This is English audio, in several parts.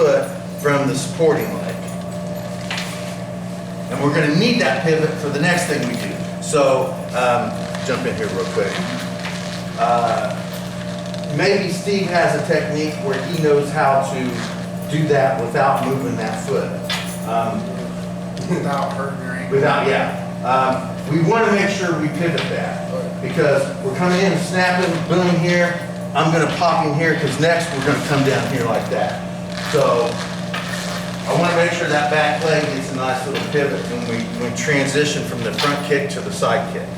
foot from the supporting leg. And we're going to need that pivot for the next thing we do. So, jump in here real quick. Maybe Steve has a technique where he knows how to do that without moving that foot. Without hurting your ankle. We want to make sure we pivot that because we're coming in and snapping, boom here. I'm going to pop in here because next we're going to come down here like that. So I want to make sure that back leg gets a nice little pivot when we transition from the front kick to the side kick.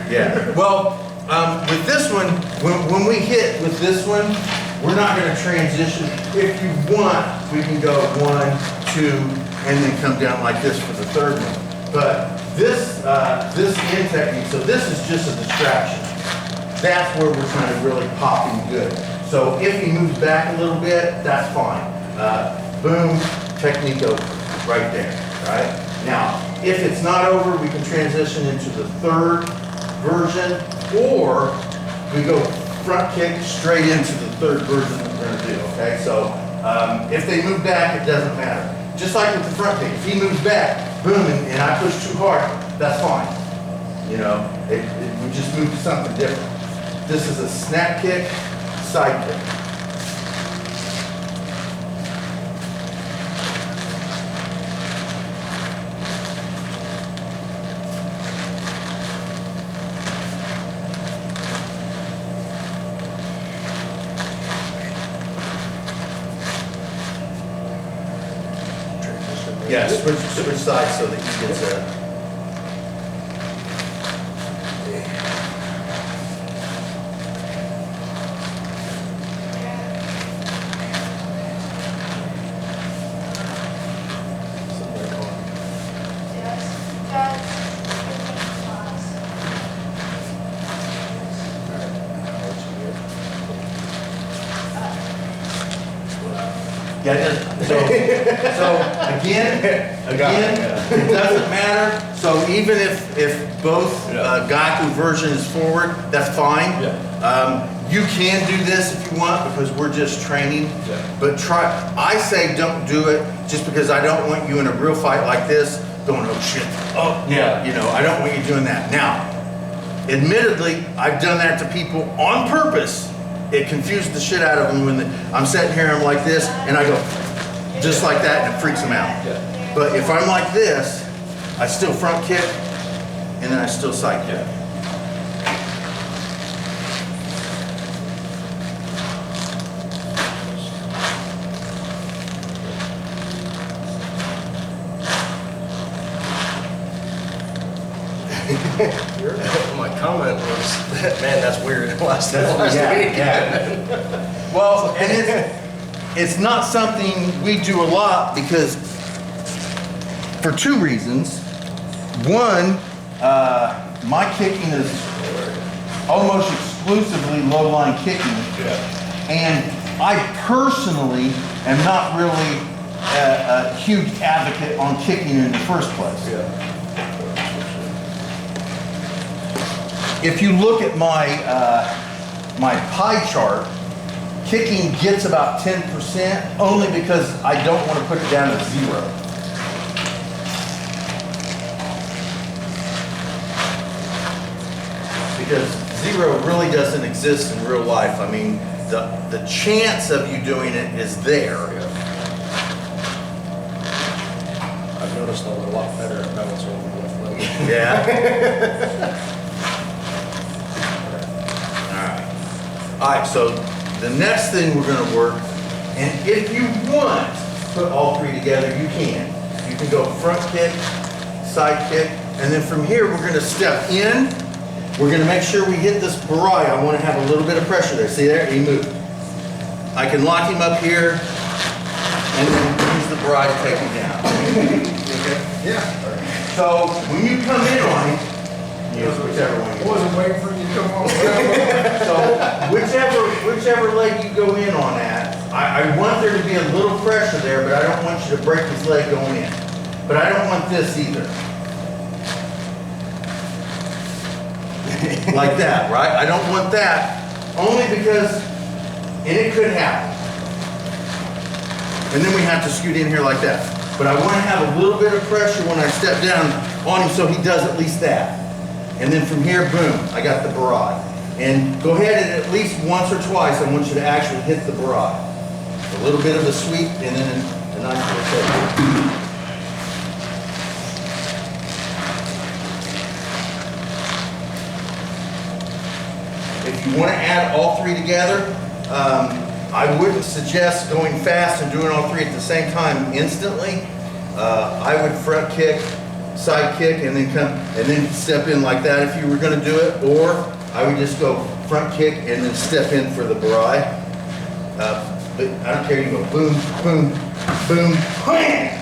Yeah. Well, with this one, when we hit with this one, we're not going to transition. If you want, we can go 1, 2, and then come down like this for the third one. But this end technique, so this is just a distraction. That's where we're trying to really pop in good. So if he moves back a little bit, that's fine. Boom, technique over, right there, right? Now, if it's not over, we can transition into the third version, or we go front kick straight into the third version that we're going to do, okay? So if they move back, it doesn't matter. Just like with the front kick, if he moves back, boom, and I push too hard, that's fine. You know, we just move to something different. This is a snap kick, side kick. Yeah, switch sides so that he gets a... So again, it doesn't matter. So even if both Gaku version is forward, that's fine. You can do this if you want because we're just training. But I say don't do it just because I don't want you in a real fight like this going, oh shit, oh yeah, you know, I don't want you doing that. Now, admittedly, I've done that to people on purpose. It confused the shit out of them when I'm sitting here and I'm like this and I go just like that and it freaks them out. But if I'm like this, I still front kick and then I still side kick. My comment was, man, that's weird. Last week. Well, and it's not something we do a lot because for two reasons. One, my kicking is almost exclusively low line kicking, and I personally am not really a huge advocate on kicking in the first place. If you look at my my pie chart, kicking gets about 10% only because I don't want to put it down to 0. Because 0 really doesn't exist in real life. I mean, the chance of you doing it is there. I've noticed I'm a lot better at balancing on the left leg. Yeah. All right, so the next thing we're going to work, and if you want to put all three together, you can. You can go front kick, side kick, and then from here we're going to step in. We're going to make sure we hit this barai. I want to have a little bit of pressure there. See there? He moved. I can lock him up here, and then use the barai to take him down. Okay? Yeah. So when you come in on him, use whichever one. I wasn't waiting for you to come on. So whichever leg you go in on that, I want there to be a little pressure there, but I don't want you to break his leg going in. But I don't want this either. Like that, right? I don't want that, only because, and it could happen. And then we have to scoot in here like that. But I want to have a little bit of pressure when I step down on him so he does at least that. And then from here, boom, I got the barrage. And go ahead and at least once or twice, I want you to actually hit the barrage. A little bit of a sweep and then a nice little take. If you want to add all three together, I wouldn't suggest going fast and doing all three at the same time instantly. I would front kick, side kick, and then step in like that if you were going to do it. Or I would just go front kick and then step in for the barai. But I don't care. You go boom, boom, boom, wham.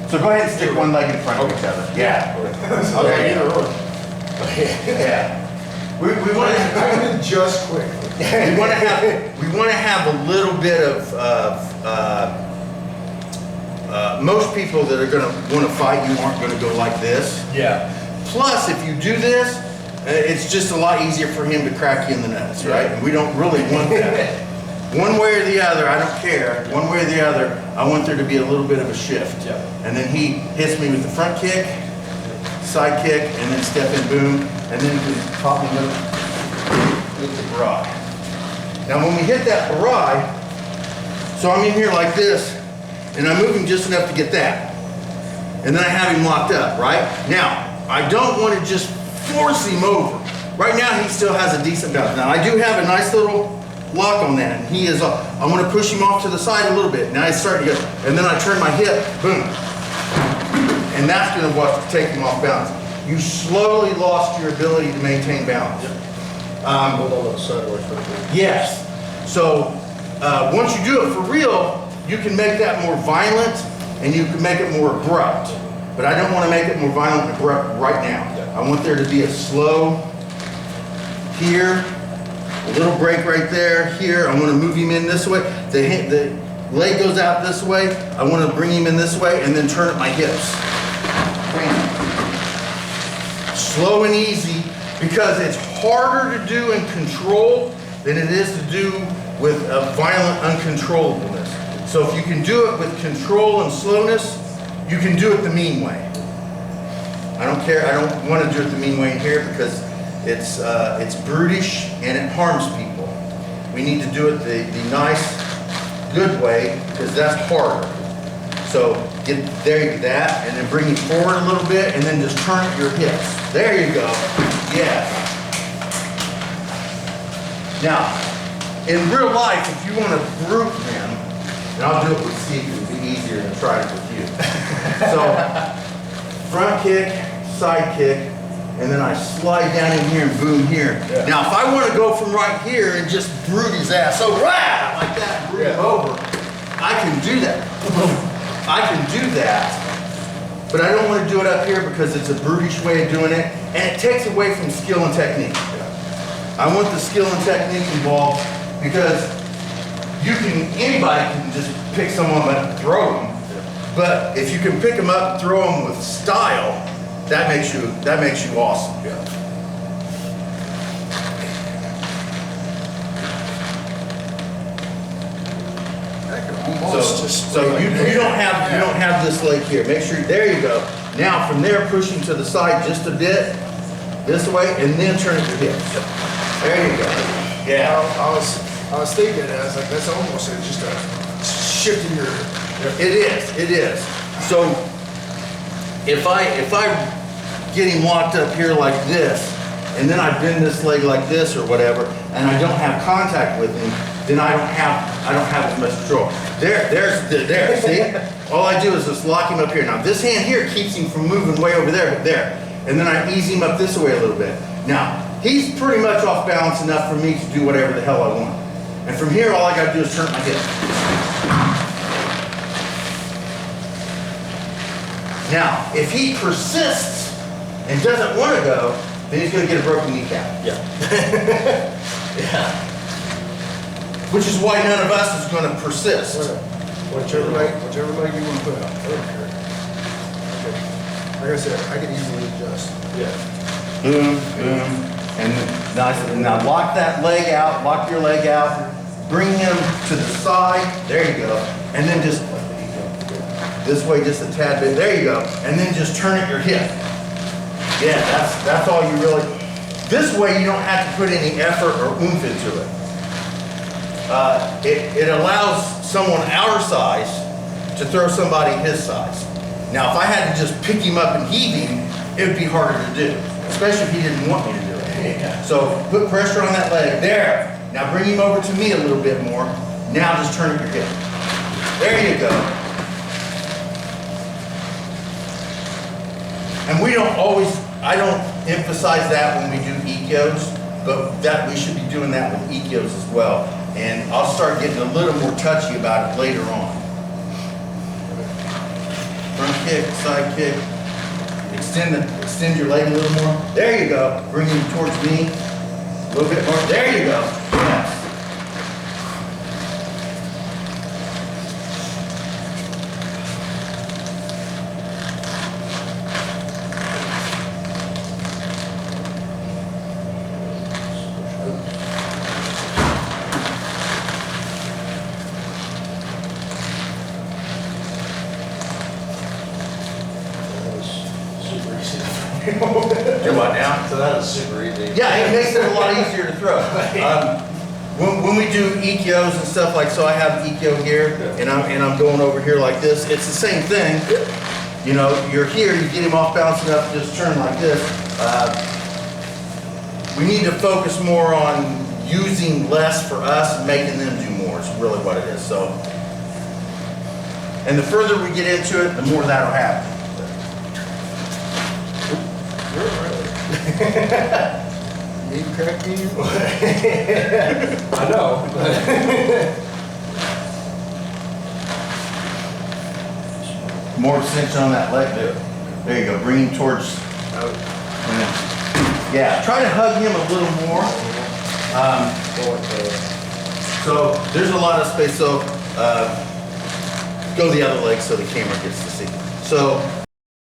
So go ahead and stick one leg in front of each other. Yeah. Okay. Yeah. We want to just quick. we want to have a little bit of most people that are going to want to fight you aren't going to go like this. Yeah. Plus, if you do this, it's just a lot easier for him to crack you in the nuts, right? And we don't really want that. One way or the other, I don't care. One way or the other, I want there to be a little bit of a shift. Yeah. And then he hits me with the front kick, side kick, and then step in, boom, and then he can pop me with the barai. Now when we hit that barai, so I'm in here like this, and I'm moving just enough to get that. And then I have him locked up, right? Now, I don't want to just force him over. Right now, he still has a decent balance. Now, I do have a nice little lock on that, and he is, I'm going to push him off to the side a little bit. Now he's starting to go, and then I turn my hip, boom. And that's going to take him off balance. You slowly lost your ability to maintain balance. Hold on to the sideways for a minute. Yes. So once you do it for real, you can make that more violent and you can make it more abrupt. But I don't want to make it more violent and abrupt right now. I want there to be a slow here, a little break right there, here. I want to move him in this way. The leg goes out this way. I want to bring him in this way and then turn at my hips. Bam. Slow and easy, because it's harder to do and control than it is to do with a violent uncontrollableness. So if you can do it with control and slowness, you can do it the mean way. I don't care. I don't want to do it the mean way in here because it's brutish and it harms people. We need to do it the nice, good way because that's harder. So get there, that, and then bring it forward a little bit, and then just turn at your hips. There you go. Yeah. Now, in real life, if you want to brute him, and I'll do it with Steve, it would be easier than try it with you. So, front kick, side kick, and then I slide down in here and boom here. Yeah. Now, if I want to go from right here and just brute his ass, so rah, like that, and brute him over, I can do that. I can do that, but I don't want to do it up here because it's a brutish way of doing it, and it takes away from skill and technique. I want the skill and technique involved because anybody can just pick someone up and throw them, but if you can pick them up and throw them with style, that makes you awesome. Yeah. So you don't have this leg here. Make sure, there you go. Now from there, pushing to the side just a bit, this way, and then turn it to hips. There you go. Yeah. I was thinking, I was like, that's almost just a shift in your. It is. So if I get him locked up here like this, and then I bend this leg like this or whatever, and I don't have contact with him, then I don't have as much control. There, see? All I do is just lock him up here. Now this hand here keeps him from moving way over there. And then I ease him up this way a little bit. Now, he's pretty much off balance enough for me to do whatever the hell I want. And from here, all I gotta do is turn my hip. Now, if he persists and doesn't want to go, then he's gonna get a broken kneecap. Yeah. Yeah. Which is why none of us is gonna persist. Whichever leg you want to put out. I don't care. Okay. Like I said, I can easily adjust. Yeah. Boom, boom, and now lock that leg out, lock your leg out, bring him to the side, there you go, and then just, this way just a tad bit, there you go, and then just turn at your hip. Yeah, that's all you really, this way you don't have to put any effort or oomph into it. It allows someone our size to throw somebody his size. Now, if I had to just pick him up and heave him, it would be harder to do, especially if he didn't want me to do it. So put pressure on that leg, there. Now bring him over to me a little bit more. Now just turn at your hip. There you go. And we don't always, I don't emphasize that when we do EKOs, but that we should be doing that with EKOs as well. And I'll start getting a little more touchy about it later on. Front kick, side kick. Extend your leg a little more. There you go. Bring him towards me. A little bit more. There you go. Yes. Do what now? So that was super easy. Yeah, it makes it a lot easier to throw. When we do EKOs and stuff like, so I have EKO gear and I'm going over here like this, it's the same thing. You know, you're here, you get him off bouncing up, just turn like this. We need to focus more on using less for us and making them do more, is really what it is. So, and the further we get into it, the more that'll happen. You crack me. I know. More extension on that leg there. There you go, bring him towards, yeah, try to hug him a little more. So there's a lot of space, so go the other leg so the camera gets to see. So